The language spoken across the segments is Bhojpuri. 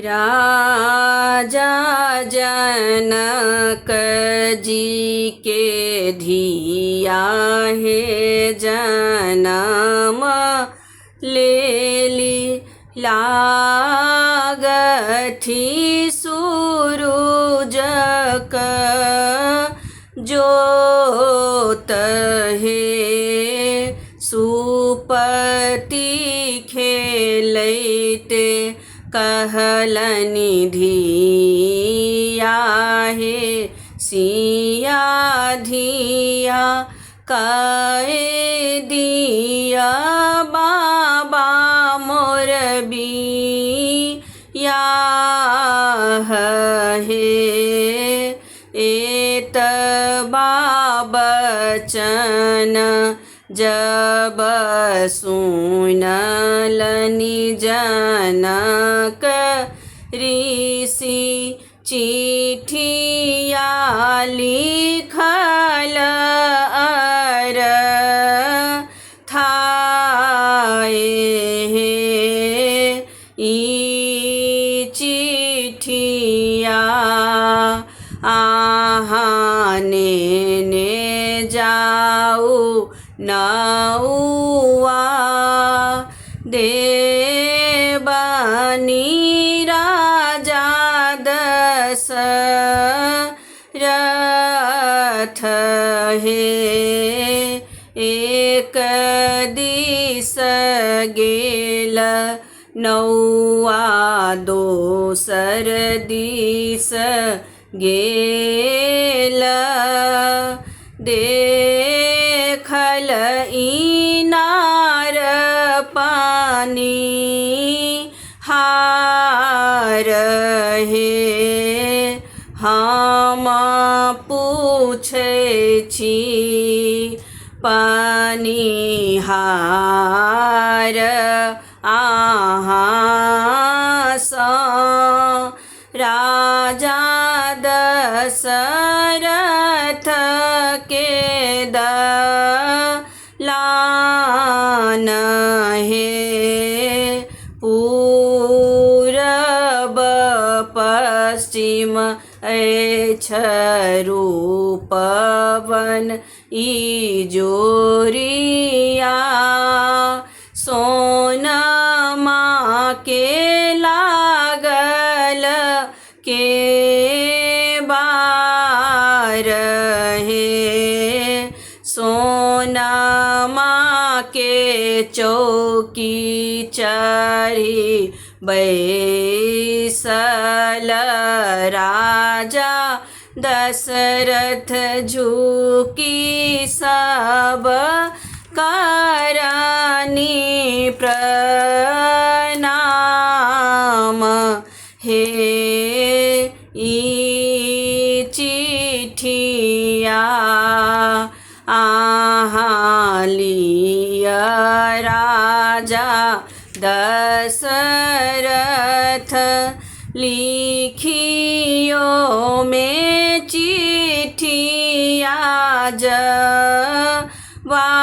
राजा जनक जी के धिया है जनम लेली लागथी सूरुज क जोत हे सुपति खेलैते कहलनि धिया हे सिया धिया कहे दिया बाबा मोर बिया हे एत बचन जब सुनलनि जनक ऋषि चिठिया लिखल थाए हे ई चिठिया ने जाऊ नौआ देवनी राजा दशरथ हे एक दिस गेल नौआ दोसर दिस गेल देखल इनार पानी हार हे हम पूछै छी पानी हार अहाँ सँ राजा दशरथ के दलान हे पूरब पश्चिम रूपवन इजोरिया सोनमा के लागल के बार हे सोनमा के चौकी चढ़ी बैसल राजा दशरथ झुकी सब करनी प्रणाम हे ई चिठिया आहाँ लिया राजा दशरथ लिखियो में चिठिया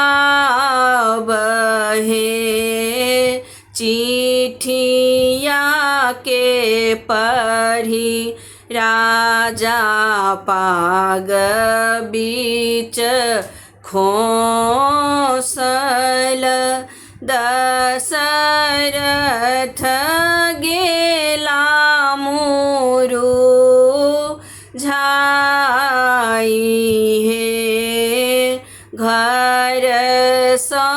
जवाब हे चिठिया के पढ़ी राजा पाग बीच खोसल दशरथ गेला मुरु झाई हे घर सँ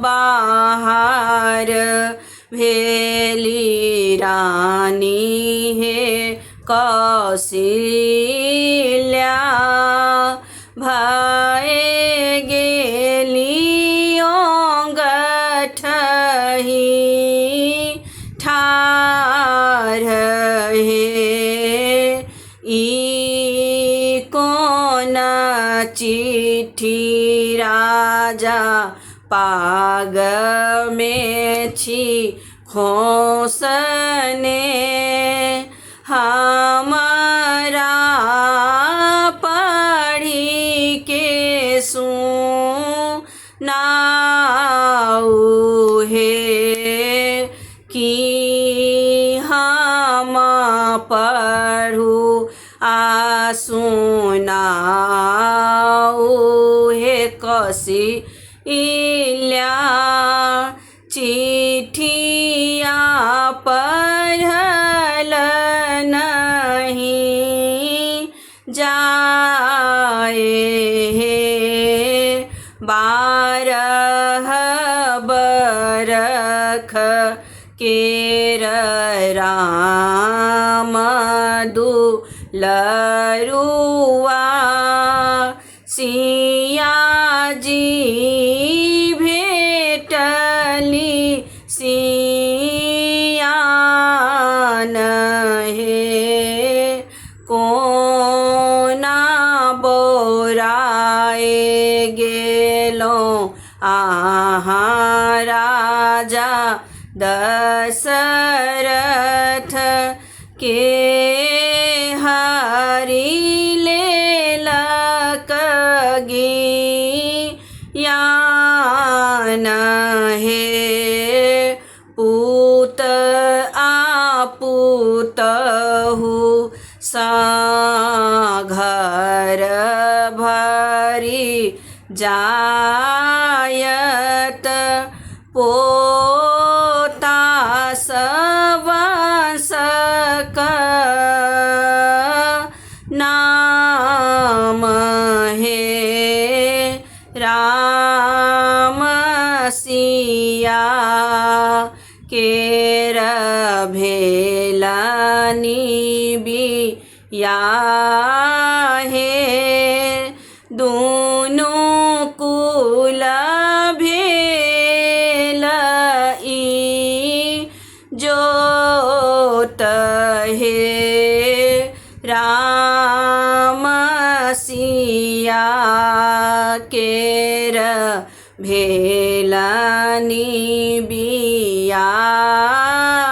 बाहर भेली रानी हे कौशल्या भय गेली ओंगठही ठार हे ई कोन चिट्ठी राजा पाग में छी खोसने हमारा पढ़ी के सुनाऊ हे कि हम पढ़ू आ सुनाऊ हे कौशल्या चिट्ठिया पढ़ल नहीं जाए हे 12 बरख केर राम दुलरुआ सियाजी भेटली सियान हे कोना बोराए गेलो आहा राजा दशरथ के हरि लेलक ज्ञान हे पूत आपूतहु घर भरी जायत पोता सवंशक नाम हे राम सिया केर भेलनी बिया हे दुनु कुल भेल जोत हे राम सिया केर भेलनी बिया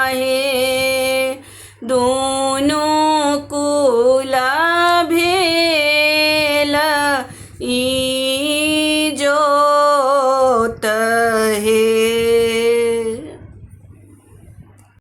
हे दुनु कुल भेल